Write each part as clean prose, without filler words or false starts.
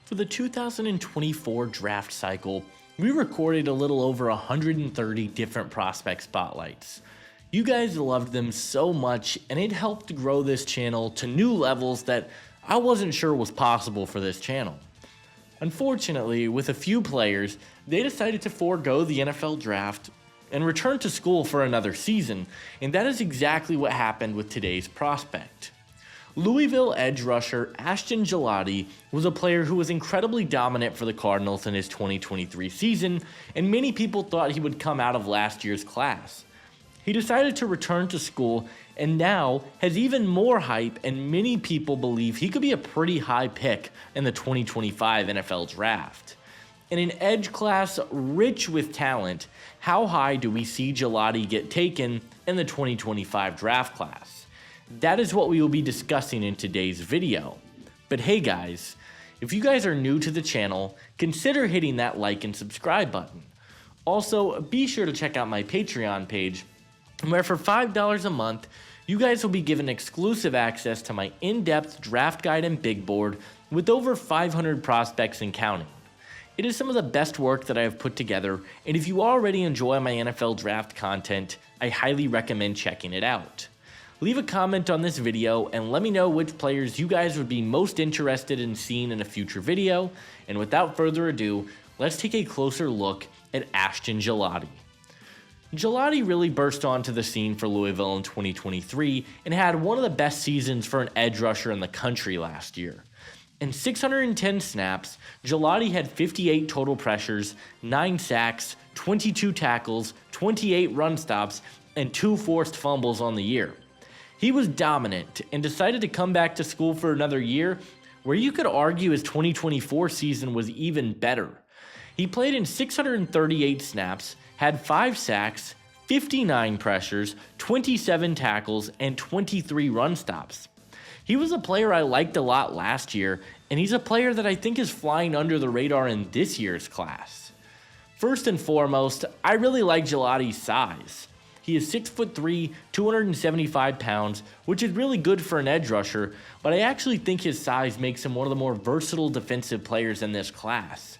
For the 2024 draft cycle, we recorded a little over 130 different prospect spotlights. You guys loved them so much, and it helped grow this channel to new levels that I wasn't sure was possible for this channel. Unfortunately, with a few players, they decided to forego the NFL draft and return to school for another season, and that is exactly what happened with today's prospect. Louisville edge rusher Ashton Gillotte was a player who was incredibly dominant for the Cardinals in his 2023 season, and many people thought he would come out of last year's class. He decided to return to school and now has even more hype, and many people believe he could be a pretty high pick in the 2025 NFL draft. In an edge class rich with talent, how high do we see Gillotte get taken in the 2025 draft class? That is what we will be discussing in today's video. But hey guys, if you guys are new to the channel, consider hitting that like and subscribe button. Also, be sure to check out my Patreon page, where for $5 a month, you guys will be given exclusive access to my in-depth draft guide and big board with over 500 prospects and counting. It is some of the best work that I have put together, and if you already enjoy my NFL draft content, I highly recommend checking it out. Leave a comment on this video and let me know which players you guys would be most interested in seeing in a future video, and without further ado, let's take a closer look at Ashton Gillotte. Gillotte really burst onto the scene for Louisville in 2023 and had one of the best seasons for an edge rusher in the country last year. In 610 snaps, Gillotte had 58 total pressures, 9 sacks, 22 tackles, 28 run stops, and 2 forced fumbles on the year. He was dominant and decided to come back to school for another year, where you could argue his 2024 season was even better. He played in 638 snaps, had 5 sacks, 59 pressures, 27 tackles, and 23 run stops. He was a player I liked a lot last year, and he's a player that I think is flying under the radar in this year's class. First and foremost, I really like Gillotte's size. He is 6'3", 275 pounds, which is really good for an edge rusher, but I actually think his size makes him one of the more versatile defensive players in this class.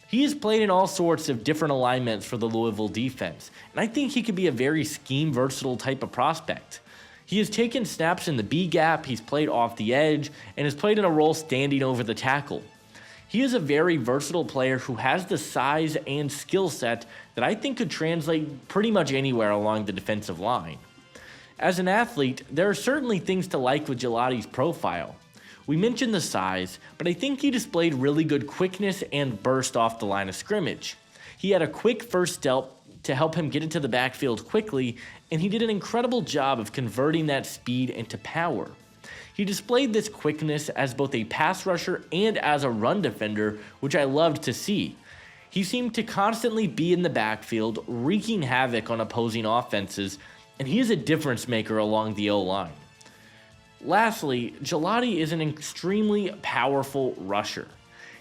He has played in all sorts of different alignments for the Louisville defense, and I think he could be a very scheme-versatile type of prospect. He has taken snaps in the B gap, he's played off the edge, and has played in a role standing over the tackle. He is a very versatile player who has the size and skill set that I think could translate pretty much anywhere along the defensive line. As an athlete, there are certainly things to like with Gillotte's profile. We mentioned the size, but I think he displayed really good quickness and burst off the line of scrimmage. He had a quick first step to help him get into the backfield quickly, and he did an incredible job of converting that speed into power. He displayed this quickness as both a pass rusher and as a run defender, which I loved to see. He seemed to constantly be in the backfield, wreaking havoc on opposing offenses, and he is a difference maker along the O-line. Lastly, Gillotte is an extremely powerful rusher.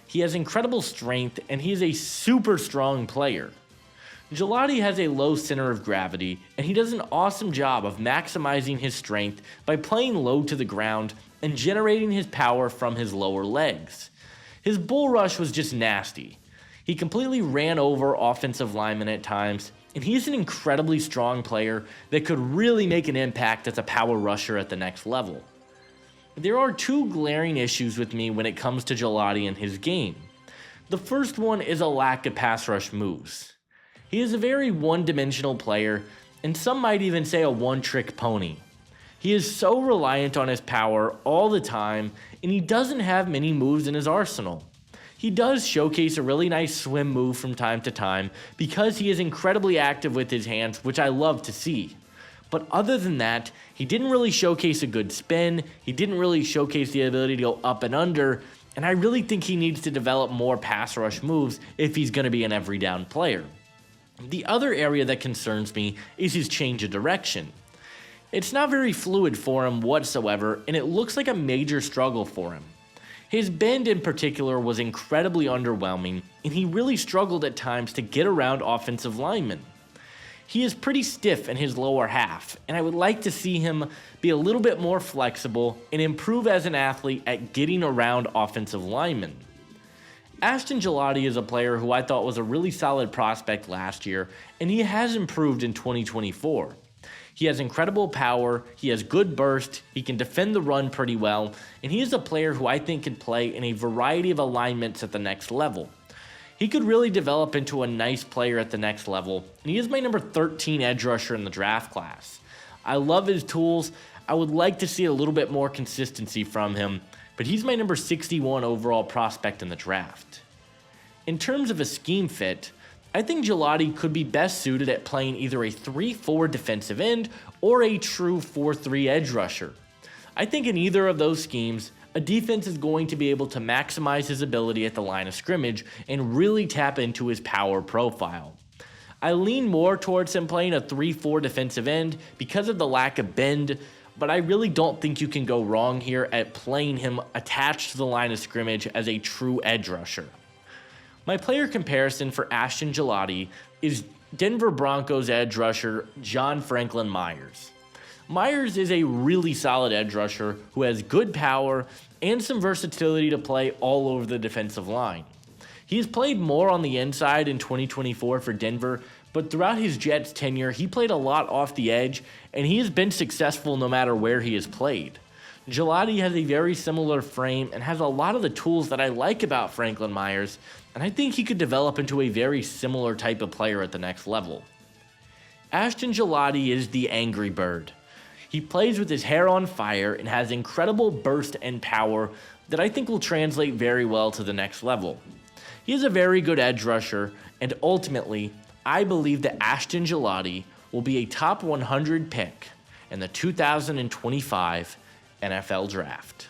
He has incredible strength, and he is a super strong player. Gillotte has a low center of gravity, and he does an awesome job of maximizing his strength by playing low to the ground and generating his power from his lower legs. His bull rush was just nasty. He completely ran over offensive linemen at times, and he is an incredibly strong player that could really make an impact as a power rusher at the next level. There are 2 glaring issues with me when it comes to Gillotte and his game. The first one is a lack of pass rush moves. He is a very one-dimensional player, and some might even say a one-trick pony. He is so reliant on his power all the time, and he doesn't have many moves in his arsenal. He does showcase a really nice swim move from time to time because he is incredibly active with his hands, which I love to see. But other than that, he didn't really showcase a good spin, he didn't really showcase the ability to go up and under, and I really think he needs to develop more pass rush moves if he's going to be an every down player. The other area that concerns me is his change of direction. It's not very fluid for him whatsoever, and it looks like a major struggle for him. His bend in particular was incredibly underwhelming, and he really struggled at times to get around offensive linemen. He is pretty stiff in his lower half, and I would like to see him be a little bit more flexible and improve as an athlete at getting around offensive linemen. Ashton Gillotte is a player who I thought was a really solid prospect last year, and he has improved in 2024. He has incredible power, he has good burst, he can defend the run pretty well, and he is a player who I think can play in a variety of alignments at the next level. He could really develop into a nice player at the next level, and he is my number 13 edge rusher in the draft class. I love his tools. I would like to see a little bit more consistency from him, but he's my number 61 overall prospect in the draft. In terms of a scheme fit, I think Gillotte could be best suited at playing either a 3-4 defensive end or a true 4-3 edge rusher. I think in either of those schemes, a defense is going to be able to maximize his ability at the line of scrimmage and really tap into his power profile. I lean more towards him playing a 3-4 defensive end because of the lack of bend, but I really don't think you can go wrong here at playing him attached to the line of scrimmage as a true edge rusher. My player comparison for Ashton Gillotte is Denver Broncos edge rusher John Franklin Myers. Myers is a really solid edge rusher who has good power and some versatility to play all over the defensive line. He has played more on the inside in 2024 for Denver, but throughout his Jets tenure, he played a lot off the edge, and he has been successful no matter where he has played. Gillotte has a very similar frame and has a lot of the tools that I like about Franklin Myers, and I think he could develop into a very similar type of player at the next level. Ashton Gillotte is the angry bird. He plays with his hair on fire and has incredible burst and power that I think will translate very well to the next level. He is a very good edge rusher, and ultimately, I believe that Ashton Gillotte will be a top 100 pick in the 2025 NFL Draft.